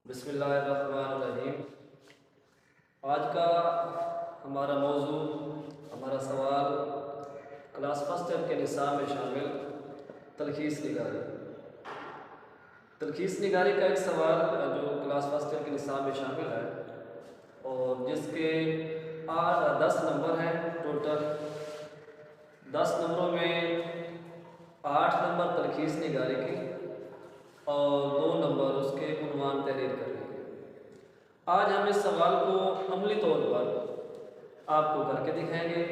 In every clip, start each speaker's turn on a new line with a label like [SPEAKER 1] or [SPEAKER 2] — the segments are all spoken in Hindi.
[SPEAKER 1] बिस्मिल्लाहिर्रहमानिर्रहीम। आज का हमारा मौजू, हमारा सवाल क्लास फर्स्ट ईयर के निसाब में शामिल तलखीस निगारी। तलखीस निगारी का एक सवाल जो क्लास फर्स्ट ईयर के निसाब में शामिल है और जिसके 10 नंबर हैं टोटल। 10 नंबरों में 8 नंबर तलखीस निगारी की और 2 नंबर उसके उन्वान तहरीर करेंगे। आज हम इस सवाल को अमली तौर पर आपको करके दिखाएंगे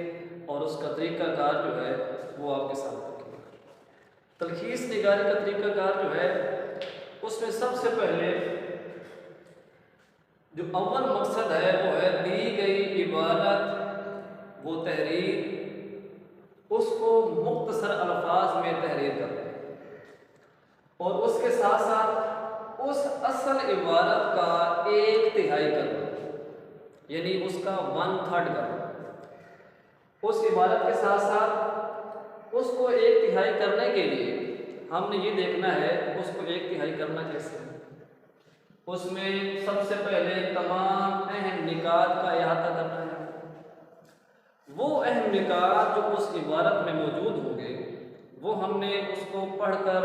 [SPEAKER 1] और उसका तरीक़ाकार जो है वो आपके साथ रखेंगे। तलखीस निगारी का तरीक़ाकार जो है उसमें सबसे पहले जो अव्वल मकसद है वो है दी गई इबारत वो तहरीर उसको मुख्तसर अल्फाज में तहरीर करना और उसके साथ साथ उस असल इबारत का 1/3 करना, यानी उसका 1/3 करना। उस इबारत के साथ साथ उसको 1/3 करने के लिए हमने ये देखना है उसको 1/3 करना कैसे है। उसमें सबसे पहले तमाम अहम निकात का इहाता करना है। वो अहम निकात जो उस इबारत में मौजूद होंगे वो हमने उसको पढ़कर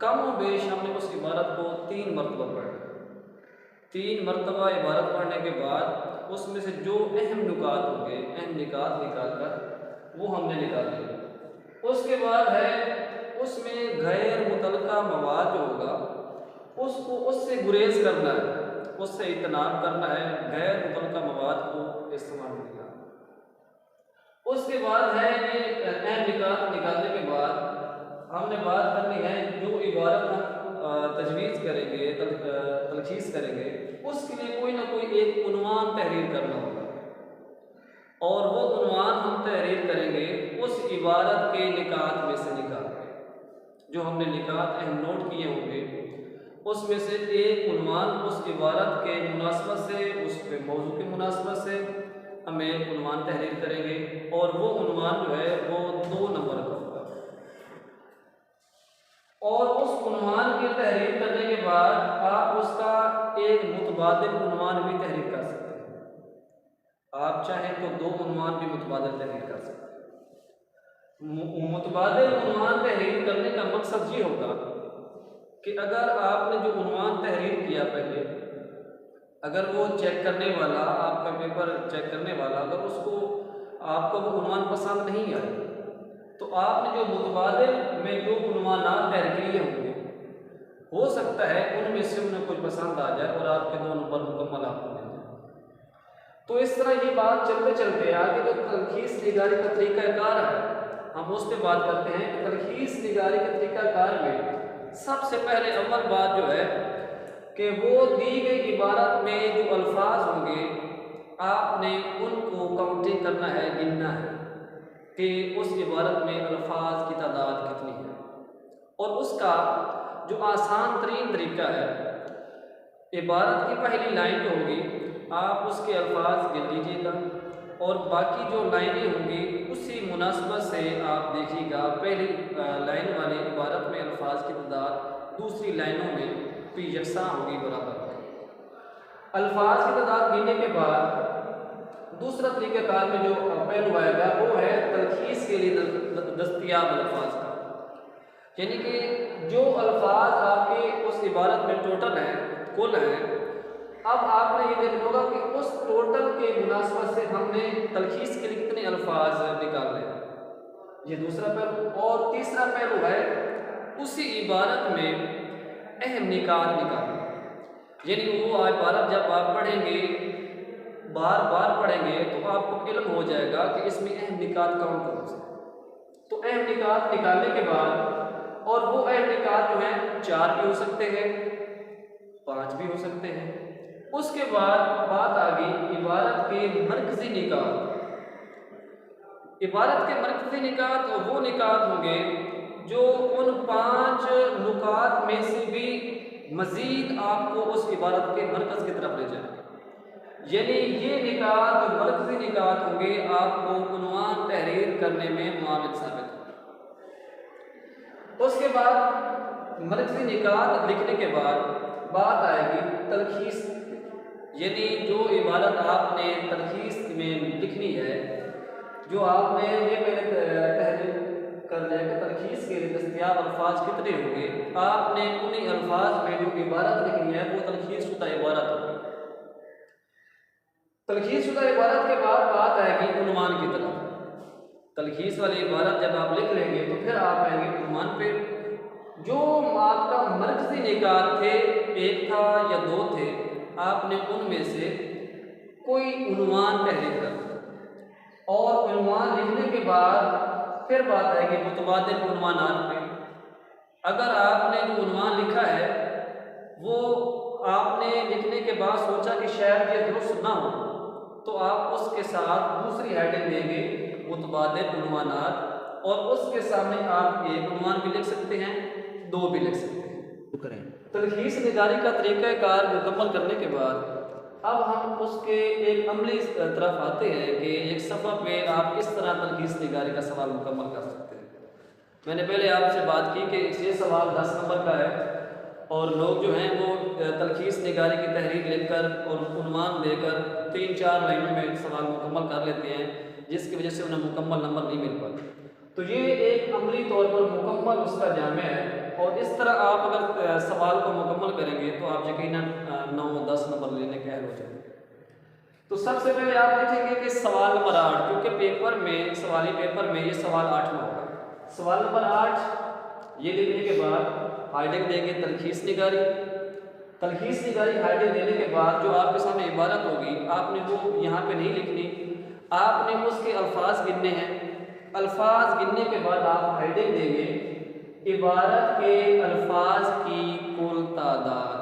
[SPEAKER 1] कम बेश हमने उस इबारत को 3 मरतबा पढ़ा। 3 मरतबा इबारत पढ़ने के बाद उसमें से जो अहम नुकात होंगे, अहम निकात निकाल कर वो हमने निकाल लिया। उसके बाद है उसमें गैर मुतलका मवाद जो होगा उसको उससे गुरेज करना है, उससे इज्तनाब करना है, गैर मुतलका मवाद को इस्तेमाल करना। उसके बाद है ये अहम निकात निकालने के बाद हमने बात करनी है जो इबारत हम तजवीज़ करेंगे, तलखीस करेंगे, उसके लिए कोई ना कोई एक उन्वान तहरीर करना होगा और वो उन्वान हम तहरीर करेंगे उस इबारत के निकात में से निकाल के। जो हमने निकात अहम नोट किए होंगे उसमें से एक उन्वान उस इबारत के मुनासबत से, उस मौजू के मुनासबत से हम एक उन्वान तहरीर करेंगे और वो उन्वान जो है वो 2 नंबर का होगा। और उस उन्वान की तहरीर करने के बाद आप उसका एक मुतबादिल उन्वान भी तहरीर कर सकते हैं। आप चाहें तो 2 उन्वान भी मुतबादिल तहरीर कर सकते हैं। मुतबादिल उन्वान तहरीर करने का मकसद ये होगा कि अगर आपने जो उन्वान तहरीर किया पहले, अगर वो चेक करने वाला, आपका पेपर चेक करने वाला अगर उसको आपको वो उन्वान पसंद नहीं आए तो आपने जो मुतबादिल में जो उन्वानात तहरीर किए होंगे हो सकता है उनमें से उन्हें कुछ पसंद आ जाए और आपके 2 नंबर मुकम्मल आपको मिल जाए। तो इस तरह ये बात चलते चलते आगे जो तलखीस निगारी का तरीक़ाकार है हम उस पर बात करते हैं। तलखीस निगारी के तरीक़ाकार में सबसे पहले अव्वल बात जो है कि वो दी गई इबारत में जो अल्फाज होंगे आपने उनको काउंटिंग करना है, गिनना है कि उस इबारत में अल्फाज की तादाद कितनी है। और उसका जो आसान तरीन तरीका है, इबारत की पहली लाइन जो होगी आप उसके अल्फाज गिन लीजिएगा और बाकी जो लाइनें होंगी उसी मुनासबत से आप देखिएगा पहली लाइन वाली इबारत में अल्फाज की तादाद दूसरी लाइनों में भी यकसा होगी, बराबर। अल्फाज की तादाद गिनने के बाद दूसरा तरीक़ाकार में जो पहलू आएगा वो है तलखीस के लिए दस्तयाब अल्फाज का, यानी कि जो अल्फाज आपके उस इबारत में टोटल हैं, कुल हैं, अब आपने ये देखना होगा कि उस टोटल के मुनासबत से हमने तलखीस के लिए कितने अल्फाज निकालने हैं। ये दूसरा पहलू। और तीसरा पहलू है उसी इबारत में अहम निकात निकालना, यानी वो इबारत जब आप पढ़ेंगे, बार बार पढ़ेंगे तो आपको इल्म हो जाएगा कि इसमें अहम निकात कौन कौन से। तो अहम निकात निकालने के बाद, और वो अहम निकात जो हैं 4 भी हो सकते हैं, 5 भी हो सकते हैं। उसके बाद बात आ गई इबारत के मरकजी निकात। इबारत के मरकजी निकात वो निकात होंगे जो उन 5 नुकात में से भी मज़ीद आपको उस इबारत के मरकज़ की तरफ ले जाए, यानी ये निकात जो मरकज़ी निकात होंगे आपको उन्वान तहरीर करने में मुआविन साबित होंगे। उसके बाद मरकज़ी निकात लिखने के बाद बात आएगी तलखीस, यानी जो इबारत आपने तलखीस में लिखनी है, जो आपने ये पहले तहरीर कर लिया कि तलखीस के लिए दस्तयाब अल्फाज कितने होंगे, आपने उन्हीं अल्फाज में जो इबारत लिखनी है वो तलखीस शुदा इबारत होगी। तलखीस शुदा इबारत के बाद बात आएगी उन्वान की तरफ। तलखीस वाली इबारत जब आप लिख लेंगे तो फिर आप आएंगे उन्वान पे। जो आपका मरकज़ी निकात थे, एक था या दो थे, आपने उनमें से कोई उन्वान तहरीर कर और उन्वान लिखने के बाद फिर बात आएगी मुतबादिल उन्वानात पे। अगर आपने जो उन्वान लिखा है वो आपने लिखने के बाद सोचा कि शायद ये दुरुस्त ना हो, तो आप उसके साथ दूसरी हेडिंग देंगे मुतबादिल उन्वानात, और उसके सामने आप एक उन्वान भी लिख सकते हैं, दो भी लिख सकते हैं। करें तलखीस निगारी का तरीक़ाकार मुकम्मल करने के बाद अब हम उसके एक अमली तरफ आते हैं कि एक सफ़ा पे आप किस तरह तलखीस निगारी का सवाल मुकम्मल कर सकते हैं। मैंने पहले आपसे बात की कि ये सवाल 10 नंबर का है और लोग जो हैं वो तलखीस निगारी की तहरीर लिखकर और उन्वान देकर 3-4 लाइनों में सवाल मुकम्मल कर लेते हैं, जिसकी वजह से उन्हें मुकम्मल नंबर नहीं मिल पाते। तो ये एक अमली तौर पर मुकम्मल उसका जामे है, और इस तरह आप अगर सवाल को मुकम्मल करेंगे तो आप यकीनन 9-10 नंबर लेने के अहल हो जाएंगे। तो सबसे पहले आप लिखेंगे कि सवाल नंबर 8, क्योंकि पेपर में सवाली पेपर में ये सवाल 8वां होगा। सवाल नंबर 8 ये लिखने के बाद हेडिंग देंगे तलखीस निगारी। तलखीस निगारी हेडिंग देने के बाद जो आपके सामने इबारत होगी आपने वो यहाँ पे नहीं लिखनी, आपने उसके अल्फाज गिनने हैं। अल्फाज गिनने के बाद आप हेडिंग देंगे इबारत के अल्फाज की कुल तादाद।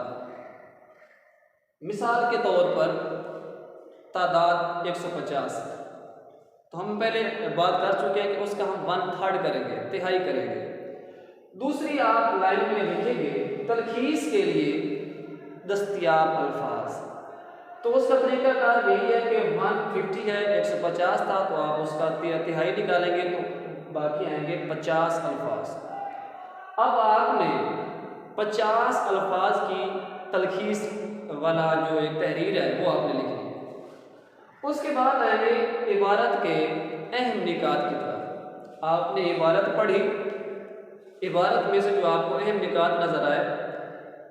[SPEAKER 1] मिसाल के तौर पर तादाद 150, तो हम पहले बात कर चुके हैं कि उसका हम 1/3 करेंगे, तिहाई करेंगे। दूसरी आप लाइन में लिखेंगे तलखीस के लिए दस्तयाब अल्फाज, तो उसका तरीकाकार यही है कि 150 है, 150 था तो आप उसका तिहाई निकालेंगे तो बाकी आएंगे 50 अल्फाज। अब आपने 50 अल्फाज की तलखीस वाला जो एक तहरीर है वो आपने लिखनी है। उसके बाद आएंगे इबारत के अहम निकात की तरफ। आपने इबारत पढ़ी, इबारत में से जो आपको अहम निकात नज़र आए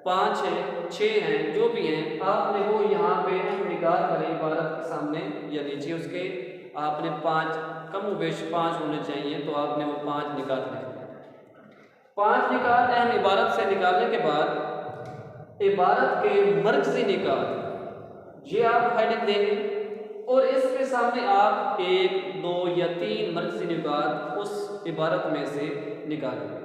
[SPEAKER 1] 5 हैं 6 हैं जो भी हैं, आपने वो यहाँ पे अहम निकात वाले इबारत के सामने या नीचे उसके आपने 5 कम बेश 5 होने चाहिए, तो आपने वो 5 निकात लिखने। 5 निकात अहम इबारत से निकालने के बाद इबारत के मरकज़ी निकात ये आप हेडिंग देंगे, और इसके सामने आप 1, 2 या 3 मरकज़ी निकात उस इबारत में से निकालेंगे।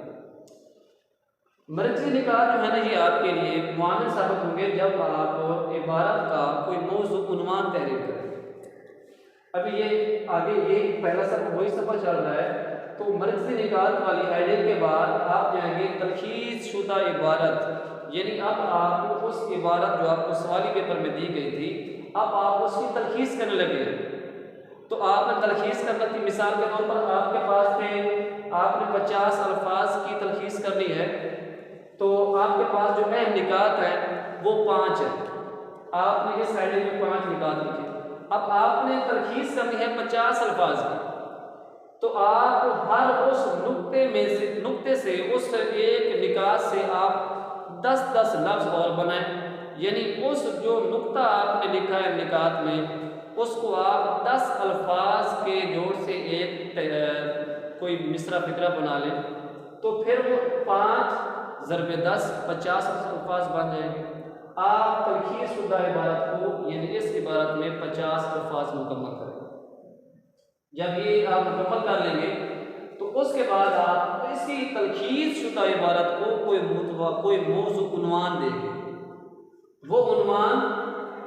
[SPEAKER 1] मरकज़ी निकात जो है ना ये आपके लिए मुआविन साबित होंगे जब आप इबारत का कोई मौजू उन्वान तहरीर करें। अभी ये आगे ये पहला सफ़ा वही सफ़ा चल रहा है, तो मरकज़ी निकात वाली हेडिंग के बाद आप जाएंगे तलखीस शुदा इबारत, यानी अब आप उस इबारत जो आपको सवाली पेपर में दी गई थी अब आप उसकी तलखीस करने लगे हैं। तो आपने तलखीस करना थी, मिसाल के तौर पर आपके पास थे आपने 50 अल्फाज की तलखीस करनी है, तो आपके पास जो अहम निकात है वो 5 है, आपने इस हेडिंग में 5 निकात लिखे। अब आपने तलखीस करनी है 50 अल्फाज की, तो आप हर उस नुक्ते से उस एक निकात से आप 10-10 लफ्ज़ और बनाएं, यानी उस जो नुक्ता आपने लिखा है निकात में उसको आप 10 अल्फाज के जोड़ से एक कोई मिसरा फिक्रा बना लें, तो फिर वो 5 ज़रबे 10 50 अल्फाज बन जाएंगे। आप तलखीस शुदा इबारत को यानी इस इबारत में 50 अल्फाज मुकम्मल करें। जब ये आप मुकम्मल कर लेंगे तो उसके बाद आप इसी तलखीस शुदा इबारत को कोई मौजू उन्वान देंगे। वो उन्वान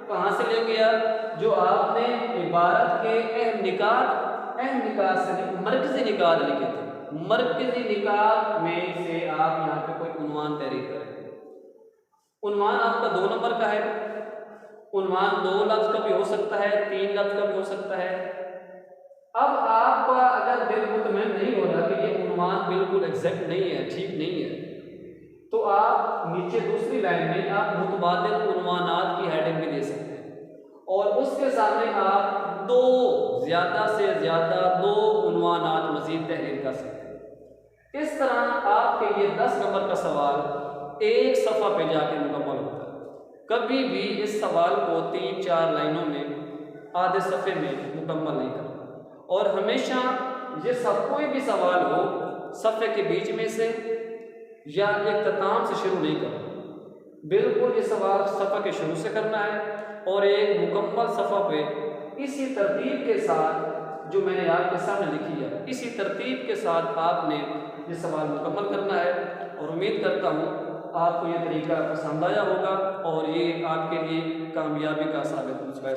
[SPEAKER 1] कहाँ से लेंगे आप, जो आपने इबारत के अहम निकात से मरकज़ी निकात लिखे थे, मरकज़ी निकात में से आप यहाँ पे कोई उन्वान तहरीर करेंगे। उन्वान आपका 2 नंबर का है, उन्वान 2 लफ्ज़ का भी हो सकता है, 3 लफ्ज़ का भी हो सकता है। अब आपका अगर दिल मुतमईन नहीं हो रहा कि ये उन्वान बिल्कुल एग्जैक्ट नहीं है, ठीक नहीं है, तो आप नीचे दूसरी लाइन में आप मुतबादिल उन्वानात की हेडिंग भी दे सकते हैं और उसके सामने आप ज़्यादा से ज़्यादा दो उन्वानात मज़ीद तहरीर कर सकते हैं। इस तरह आपके ये 10 नंबर का सवाल एक सफ़ा पे जाके मुकम्मल होता है। कभी भी इस सवाल को 3-4 लाइनों में आधे सफ़े में मुकम्मल नहीं करना और हमेशा ये कोई भी सवाल हो सफ़े के बीच में से या इख्तिताम से शुरू नहीं करना। बिल्कुल ये सवाल सफ़ा के शुरू से करना है और एक मुकम्मल सफ़ा पे इसी तरतीब के साथ जो मैंने आपके सामने लिखी है इसी तरतीब के साथ आपने ये सवाल मुकम्मल करना है। और उम्मीद करता हूँ आपको ये तरीका पसंद आया होगा और ये आपके लिए कामयाबी का साबित होगा।